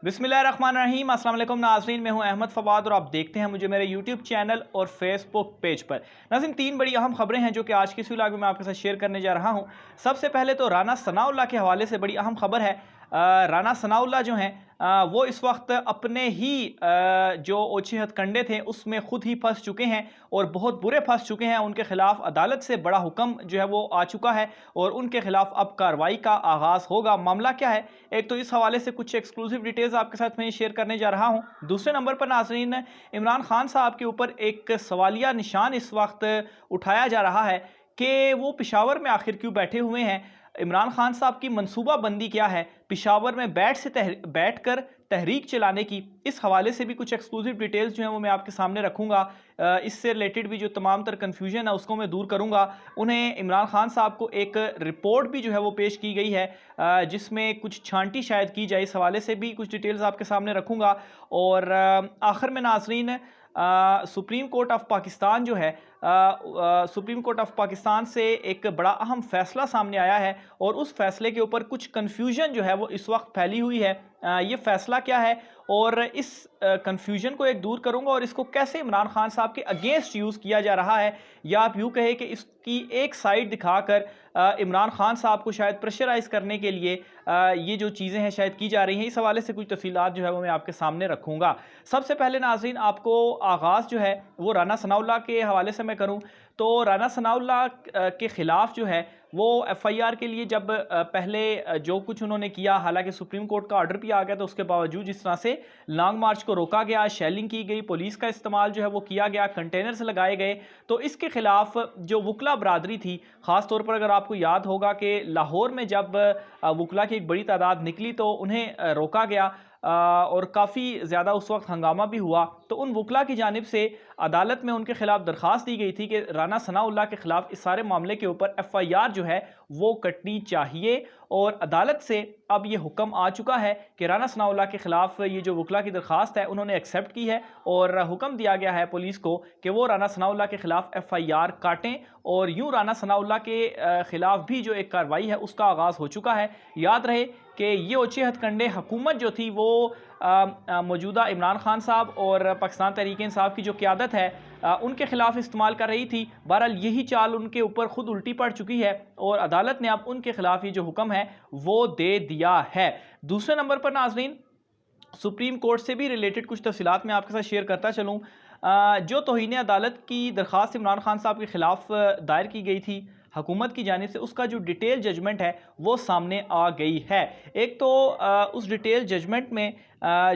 बिस्मिल्लाहिर्रहमानिर्रहीम। अस्सलाम वालेकुम नाज़रीन, मैं हूं अहमद फवाद और आप देखते हैं मुझे मेरे यूट्यूब चैनल और फेसबुक पेज पर। नाज़रीन, तीन बड़ी अहम खबरें हैं जो कि आज की इस व्लॉग में मैं आपके साथ शेयर करने जा रहा हूं। सबसे पहले तो राना सनाउल्लाह के हवाले से बड़ी अहम खबर है। राना सनाउल्लाह जो हैं वो इस वक्त अपने ही जो ओछे हथकंडे थे उसमें खुद ही फंस चुके हैं और बहुत बुरे फंस चुके हैं। उनके खिलाफ अदालत से बड़ा हुक्म जो है वो आ चुका है और उनके खिलाफ अब कार्रवाई का आगाज़ होगा। मामला क्या है, एक तो इस हवाले से कुछ एक्सक्लूसिव डिटेल्स आपके साथ मैं शेयर करने जा रहा हूं। दूसरे नंबर पर नाज़रीन, इमरान खान साहब के ऊपर एक सवालिया निशान इस वक्त उठाया जा रहा है कि वो पेशावर में आखिर क्यों बैठे हुए हैं। इमरान खान साहब की मनसूबाबंदी क्या है पेशावर में बैठ कर तहरीक चलाने की। इस हवाले से भी कुछ एक्सक्लूसिव डिटेल्स जो हैं वो मैं आपके सामने रखूंगा। इससे रिलेटेड भी जो तमाम तर कन्फ्यूजन है उसको मैं दूर करूंगा। उन्हें इमरान खान साहब को एक रिपोर्ट भी जो है वो पेश की गई है जिसमें कुछ छांटी शायद की जाए। इस हवाले से भी कुछ डिटेल्स आपके सामने रखूंगा। और आखिर में नाजरीन, सुप्रीम कोर्ट ऑफ पाकिस्तान जो है, सुप्रीम कोर्ट ऑफ पाकिस्तान से एक बड़ा अहम फैसला सामने आया है और उस फैसले के ऊपर कुछ कन्फ्यूजन जो है वो इस वक्त फैली हुई है। ये फैसला क्या है और इस कन्फ्यूजन को एक दूर करूंगा और इसको कैसे इमरान खान साहब के अगेंस्ट यूज़ किया जा रहा है, या आप यूँ कहे कि इसकी एक साइड दिखाकर इमरान खान साहब को शायद प्रेशराइज करने के लिए ये जो चीज़ें हैं शायद की जा रही हैं। इस हवाले से कुछ तफसीलात जो है वो मैं आपके सामने रखूँगा। सबसे पहले नाज़रीन, आपको आगाज़ जो है वो राना सनाउल्लाह के हवाले से मैं करूँ तो राना सनाउल्लाह के ख़िलाफ़ जो है वो एफआईआर के लिए जब पहले जो कुछ उन्होंने किया, हालांकि सुप्रीम कोर्ट का ऑर्डर भी आ गया, तो उसके बावजूद जिस तरह से लॉन्ग मार्च को रोका गया, शेलिंग की गई, पुलिस का इस्तेमाल जो है वो किया गया, कंटेनर्स लगाए गए, तो इसके खिलाफ जो वकला बरादरी थी, ख़ास तौर पर अगर आपको याद होगा कि लाहौर में जब वकला की एक बड़ी तादाद निकली तो उन्हें रोका गया और काफ़ी ज़्यादा उस वक्त हंगामा भी हुआ। तो उन वकला की जानिब से अदालत में उनके खिलाफ दरख्वास्त दी गई थी कि राना सनाउल्लाह के खिलाफ इस सारे मामले के ऊपर एफआईआर जो है वो कटनी चाहिए। और अदालत से अब ये हुक्म आ चुका है कि राना सनाउल्लाह के खिलाफ ये जो वकला की दरख्वास्त है उन्होंने एक्सेप्ट की है और हुक्म दिया गया है पुलिस को कि वो राना सनाउल्लाह के खिलाफ एफआईआर काटें। और यूँ राना सनाउल्लाह के खिलाफ भी जो एक कार्रवाई है उसका आगाज़ हो चुका है। याद रहे कि ये ओछे हथकंडे हुकूमत जो थी वो मौजूदा इमरान खान साहब और पाकिस्तान तहरीक इंसाफ की जो क़यादत है उनके खिलाफ इस्तेमाल कर रही थी। बहरहाल यही चाल उनके ऊपर खुद उल्टी पड़ चुकी है और अदालत ने अब उनके खिलाफ ये जो हुक्म है वो दे दिया है। दूसरे नंबर पर नाजरीन, सुप्रीम कोर्ट से भी रिलेटेड कुछ तफसीलात मैं आपके साथ शेयर करता चलूँ। जो तौहीन अदालत की दरख्वास्त इमरान खान साहब के खिलाफ दायर की गई थी हुकूमत की जानिब से, उसका जो डिटेल जजमेंट है वो सामने आ गई है। एक तो उस डिटेल जजमेंट में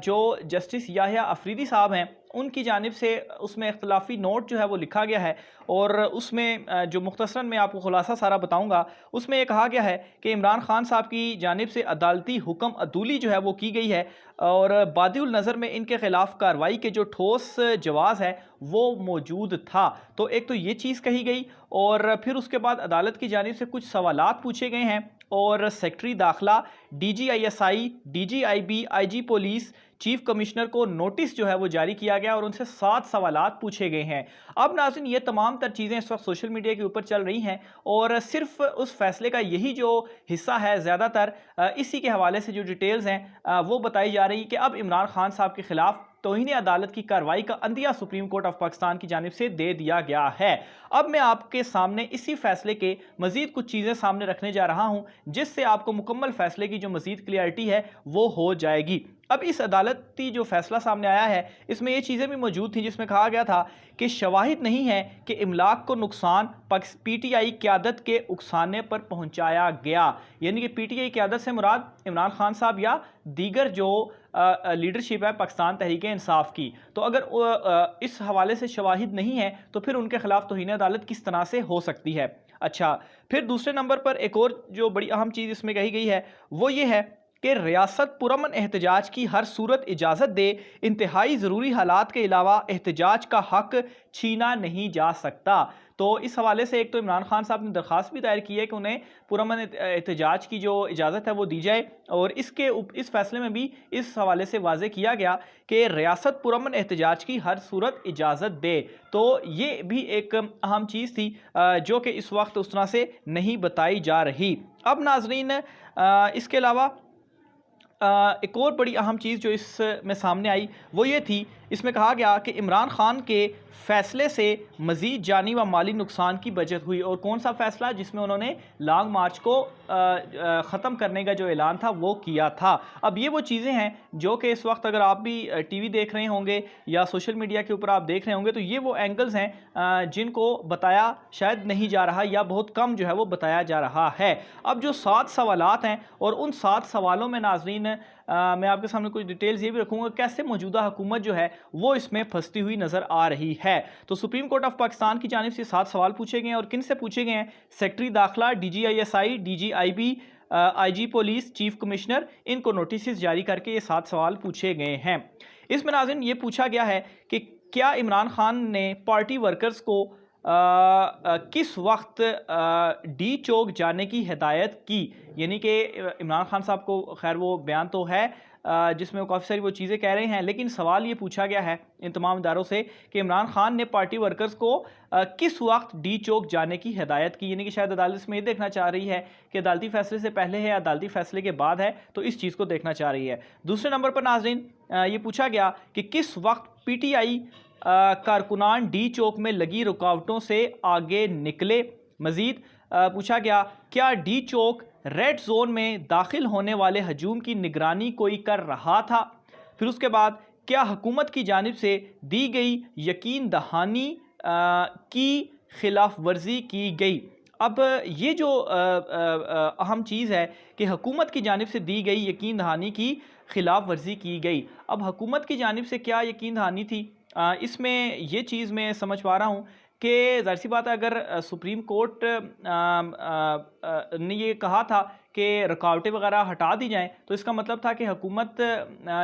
जो जस्टिस याहिया अफरीदी साहब हैं उनकी जानिब से उसमें इख्तलाफी नोट जो है वो लिखा गया है और उसमें जो मुख्तसरन मैं आपको खुलासा सारा बताऊंगा, उसमें ये कहा गया है कि इमरान खान साहब की जानिब से अदालती हुक्म अदूली जो है वो की गई है और बादिउल नज़र में इनके खिलाफ कार्रवाई के जो ठोस जवाज़ है वो मौजूद था। तो एक तो ये चीज़ कही गई और फिर उसके बाद अदालत की जानिब से कुछ सवालात पूछे गए हैं और सेक्रेटरी दाखिला, DGISI, DGIB, IG police, chief commissioner को नोटिस जो है वो जारी किया गया और उनसे 7 सवालात पूछे गए हैं। अब नाज़रीन, ये तमाम तर चीज़ें इस वक्त सोशल मीडिया के ऊपर चल रही हैं और सिर्फ उस फैसले का यही जो हिस्सा है ज़्यादातर इसी के हवाले से जो डिटेल्स हैं वो बताई जा रही कि अब इमरान खान साहब के खिलाफ तौहीन अदालत की कार्रवाई का अंदिया सुप्रीम कोर्ट ऑफ पाकिस्तान की जानिब से दे दिया गया है। अब मैं आपके सामने इसी फैसले के मजीद कुछ चीज़ें सामने रखने जा रहा हूं जिससे आपको मुकम्मल फैसले की जो मजीद क्लियरिटी है वो हो जाएगी। अब इस अदालती जो फैसला सामने आया है इसमें ये चीज़ें भी मौजूद थी जिसमें कहा गया था कि शवाहिद नहीं है कि इमलाक को नुकसान PTI क़यादत के उकसाने पर पहुंचाया गया। यानी कि PTI क़यादत से मुराद इमरान खान साहब या दीगर जो लीडरशिप है पाकिस्तान तहरीक इंसाफ की। तो अगर इस हवाले से शवाहिद नहीं है तो फिर उनके खिलाफ तौहीन अदालत किस तरह से हो सकती है। अच्छा, फिर दूसरे नंबर पर एक और जो बड़ी अहम चीज़ इसमें कही गई है वो ये है कि रियासत पुरअमन एहतजाज की हर सूरत इजाज़त दे, इंतहाई ज़रूरी हालात के अलावा एहतजाज का हक छीना नहीं जा सकता। तो इस हवाले से एक तो इमरान खान साहब ने दरख्वास्त भी दायर की है कि उन्हें पुरअमन एहतजाज की जो इजाज़त है वो दी जाए और इस फैसले में भी इस हवाले से वाज़े किया गया कि रियासत पुरअमन एहतजाज की हर सूरत इजाज़त दे। तो ये भी एक अहम चीज़ थी जो कि इस वक्त उस तरह से नहीं बताई जा रही। अब नाजरीन, इसके अलावा एक और बड़ी अहम चीज़ जो इसमें सामने आई वो ये थी, इसमें कहा गया कि इमरान खान के फ़ैसले से मज़ीद जानी व माली नुकसान की बचत हुई। और कौन सा फ़ैसला? जिसमें उन्होंने लॉन्ग मार्च को ख़त्म करने का जो ऐलान था वो किया था। अब ये वो चीज़ें हैं जो कि इस वक्त अगर आप भी टीवी देख रहे होंगे या सोशल मीडिया के ऊपर आप देख रहे होंगे, तो ये वो एंगल्स हैं जिनको बताया शायद नहीं जा रहा या बहुत कम जो है वो बताया जा रहा है। अब जो 7 सवालात हैं और उन 7 सवालों में नाज़रीन मैं आपके सामने कुछ डिटेल्स ये भी रखूँगा कैसे मौजूदा हुकूमत जो है वो इसमें फंसती हुई नज़र आ रही है। तो सुप्रीम कोर्ट ऑफ पाकिस्तान की जानिब से 7 सवाल पूछे गए हैं और किन से पूछे गए हैं? सेक्रेटरी दाखिला, DGISI, DGIB, IG police, chief commissioner, इनको नोटिस जारी करके ये 7 सवाल पूछे गए हैं। इसमें नाज़रीन ये पूछा गया है कि क्या इमरान खान ने पार्टी वर्कर्स को किस वक्त डी चौक जाने की हिदायत की? यानी कि इमरान खान साहब को खैर वो बयान तो है जिसमें वो काफ़ी सारी वो चीज़ें कह रहे हैं, लेकिन सवाल ये पूछा गया है इन तमाम इदारों से कि इमरान खान ने पार्टी वर्कर्स को किस वक्त डी चौक जाने की हिदायत की। यानी कि शायद अदालत इसमें ये देखना चाह रही है कि अदालती फैसले से पहले है, अदालती फैसले के बाद है, तो इस चीज़ को देखना चाह रही है। दूसरे नंबर पर नाज़रीन ये पूछा गया कि किस वक्त PTI कारकुनान डी चौक में लगी रुकावटों से आगे निकले। मजीद पूछा गया क्या डी चौक रेड जोन में दाखिल होने वाले हजूम की निगरानी कोई कर रहा था। फिर उसके बाद क्या हुकूमत की जानिब से दी गई यकीन दहानी की खिलाफ वर्जी की गई। अब ये जो अहम चीज़ है कि हुकूमत की जानिब से दी गई यकीन दहानी की खिलाफ वर्जी की गई। अब हुकूमत की जानिब से क्या यकीन दहानी थी, इसमें ये चीज़ मैं समझ पा रहा हूँ कि ज़ाहिर सी बात है अगर सुप्रीम कोर्ट ने ये कहा था कि रुकावटें वगैरह हटा दी जाएं, तो इसका मतलब था कि हुकूमत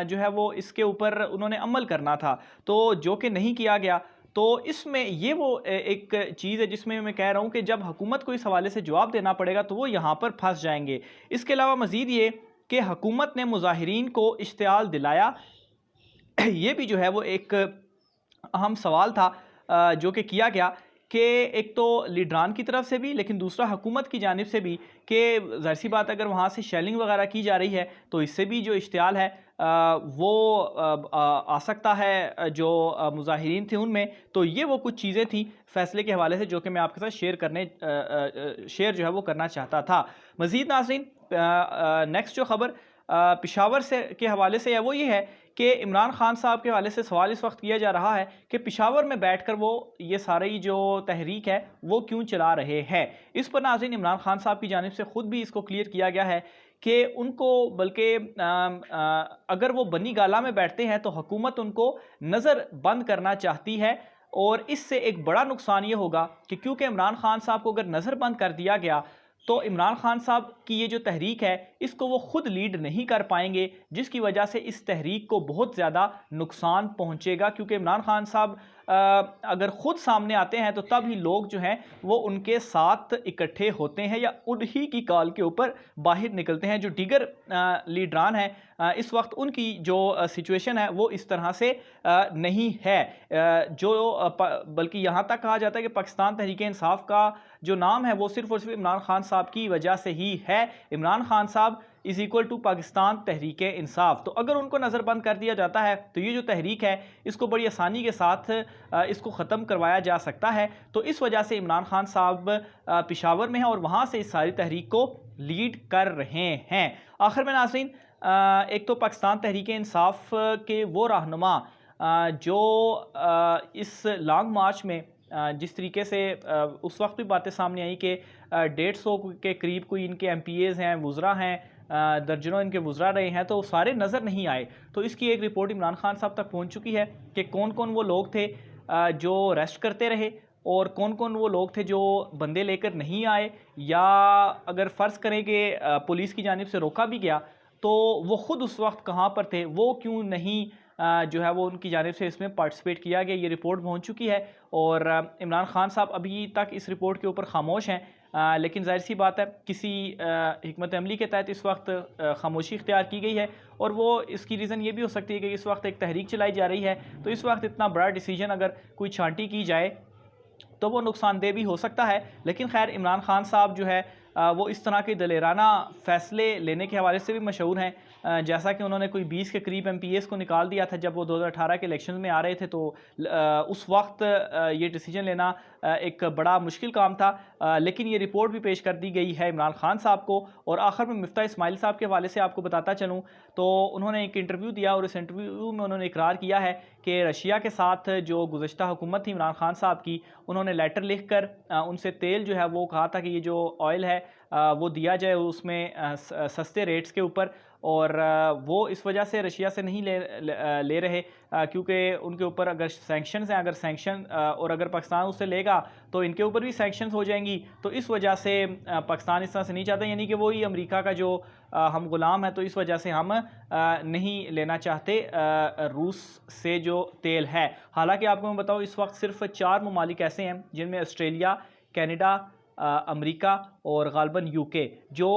जो है वो इसके ऊपर उन्होंने अमल करना था, तो जो कि नहीं किया गया। तो इसमें ये वो एक चीज़ है जिसमें मैं कह रहा हूँ कि जब हुकूमत को इस हवाले से जवाब देना पड़ेगा तो वो यहाँ पर फंस जाएंगे। इसके अलावा मज़ीद ये कि हुकूमत ने मुज़ाहिरीन को इश्तियाल दिलाया, ये भी जो है वो एक अहम सवाल था जो कि किया गया कि एक तो लीडरान की तरफ से भी, लेकिन दूसरा हुकूमत की जानिब से भी कि ज़ाहिर सी बात अगर वहाँ से शेलिंग वगैरह की जा रही है तो इससे भी जो इश्तियाल है वो आ सकता है जो मुज़ाहिरीन थे उनमें। तो ये वो कुछ चीज़ें थी फ़ैसले के हवाले से जो कि मैं आपके साथ शेयर जो है वो करना चाहता था। मज़ीद नाज़रीन नेक्स्ट जो ख़बर पेशावर से के हवाले से है वो ये है कि इमरान खान साहब के हवाले से सवाल इस वक्त किया जा रहा है कि पेशावर में बैठकर वो ये सारी जो तहरीक है वो क्यों चला रहे हैं। इस पर नाज़रीन इमरान खान साहब की जानिब से ख़ुद भी इसको क्लियर किया गया है कि उनको बल्कि अगर वो बनी गाला में बैठते हैं तो हुकूमत उनको नज़र बंद करना चाहती है। और इससे एक बड़ा नुकसान ये होगा कि क्योंकि इमरान खान साहब को अगर नज़र बंद कर दिया गया तो इमरान खान साहब की ये जो तहरीक है इसको वो खुद लीड नहीं कर पाएंगे, जिसकी वजह से इस तहरीक को बहुत ज़्यादा नुकसान पहुंचेगा। क्योंकि इमरान खान साहब अगर ख़ुद सामने आते हैं तो तब ही लोग जो हैं वो उनके साथ इकट्ठे होते हैं या उन्हीं की कॉल के ऊपर बाहर निकलते हैं। जो दीगर लीडरान हैं इस वक्त उनकी जो सिचुएशन है वो इस तरह से नहीं है, जो बल्कि यहाँ तक कहा जाता है कि पाकिस्तान तहरीक-ए-इंसाफ का जो नाम है वो सिर्फ़ और सिर्फ इमरान खान साहब की वजह से ही है। इमरान खान साहब is equal to Pakistan Tehreek-e-Insaf. तो अगर उनको नज़रबंद कर दिया जाता है तो ये जो तहरीक है इसको बड़ी आसानी के साथ इसको ख़त्म करवाया जा सकता है। तो इस वजह से इमरान खान साहब पेशावर में हैं और वहाँ से इस सारी तहरीक को लीड कर रहे हैं। आखिर में नाज़रीन एक तो पाकिस्तान तहरीक-ए-इंसाफ के वो रहनुमा जो इस लॉन्ग मार्च में जिस तरीके से उस वक्त भी बातें सामने आई कि 150 के करीब कोई इनके MPAs हैं, वुज़रा हैं, दर्जनों इनके वुज़रा रहे हैं, तो सारे नज़र नहीं आए। तो इसकी एक रिपोर्ट इमरान खान साहब तक पहुंच चुकी है कि कौन कौन वो लोग थे जो रेस्ट करते रहे और कौन कौन वो लोग थे जो बंदे लेकर नहीं आए, या अगर फ़र्ज़ करें कि पुलिस की जानिब से रोका भी गया तो वो ख़ुद उस वक्त कहाँ पर थे, वो क्यों नहीं जो है वो उनकी जानिब से इसमें पार्टिसिपेट किया गया। ये रिपोर्ट पहुंच चुकी है और इमरान खान साहब अभी तक इस रिपोर्ट के ऊपर खामोश हैं, लेकिन ज़ाहिर सी बात है किसी हिकमत अमली के तहत इस वक्त खामोशी इख्तियार की गई है। और वो इसकी रीज़न ये भी हो सकती है कि इस वक्त एक तहरीक चलाई जा रही है, तो इस वक्त इतना बड़ा डिसीजन अगर कोई छांटी की जाए तो वो नुकसानदेह भी हो सकता है। लेकिन खैर इमरान खान साहब जो है वो इस तरह के दलेराना फ़ैसले लेने के हवाले से भी मशहूर हैं। जैसा कि उन्होंने कोई 20 के करीब MPs को निकाल दिया था जब वो 2018 के इलेक्शन में आ रहे थे, तो उस वक्त ये डिसीजन लेना एक बड़ा मुश्किल काम था। लेकिन ये रिपोर्ट भी पेश कर दी गई है इमरान खान साहब को। और आखिर में मिफ्ता इस्माइल साहब के हवाले से आपको बताता चलूँ तो उन्होंने एक इंटरव्यू दिया और इस इंटरव्यू में उन्होंने इकरार किया है कि रशिया के साथ जो गुज़श्ता हुकूमत थी इमरान खान साहब की, उन्होंने लेटर लिख कर उनसे तेल जो है वो कहा था कि ये जो ऑयल है वो दिया जाए उसमें सस्ते रेट्स के ऊपर। और वो इस वजह से रशिया से नहीं ले रहे क्योंकि उनके ऊपर अगर सैंक्शंस हैं, अगर सैंक्शन और अगर पाकिस्तान उससे लेगा तो इनके ऊपर भी सैंक्शंस हो जाएंगी। तो इस वजह से पाकिस्तान इस तरह से नहीं चाहता, यानी कि वही अमेरिका का जो हम गुलाम है, तो इस वजह से हम नहीं लेना चाहते रूस से जो तेल है। हालांकि आपको मैं बताऊँ इस वक्त सिर्फ 4 ममालिक ऐसे हैं जिनमें ऑस्ट्रेलिया, कनाडा, अमेरिका और गालबन यूके जो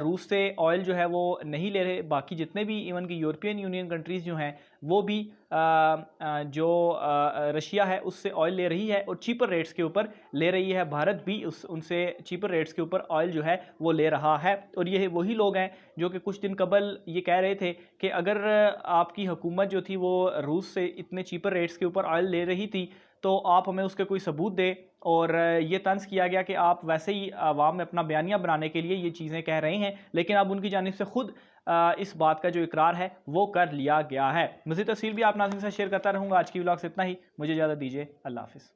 रूस से ऑयल जो है वो नहीं ले रहे। बाकी जितने भी इवन की यूरोपियन यूनियन कंट्रीज़ जो हैं वो भी जो रशिया है उससे ऑयल ले रही है और चीपर रेट्स के ऊपर ले रही है। भारत भी उनसे चीपर रेट्स के ऊपर ऑयल जो है वो ले रहा है। और ये वही लोग हैं जो कि कुछ दिन कबल ये कह रहे थे कि अगर आपकी हुकूमत जो थी वो रूस से इतने चीपर रेट्स के ऊपर ऑयल ले रही थी तो आप हमें उसके कोई सबूत दें। और ये तंज किया गया कि आप वैसे ही आवाम में अपना बयानिया बनाने के लिए ये चीज़ें कह रहे हैं, लेकिन अब उनकी जानिब से खुद इस बात का जो इकरार है वो कर लिया गया है। मज़ीद तफसील भी आप नाज़रीन से शेयर करता रहूँगा। आज की व्लॉग से इतना ही, मुझे इजाज़त दीजिए। अल्लाह हाफ़िज़।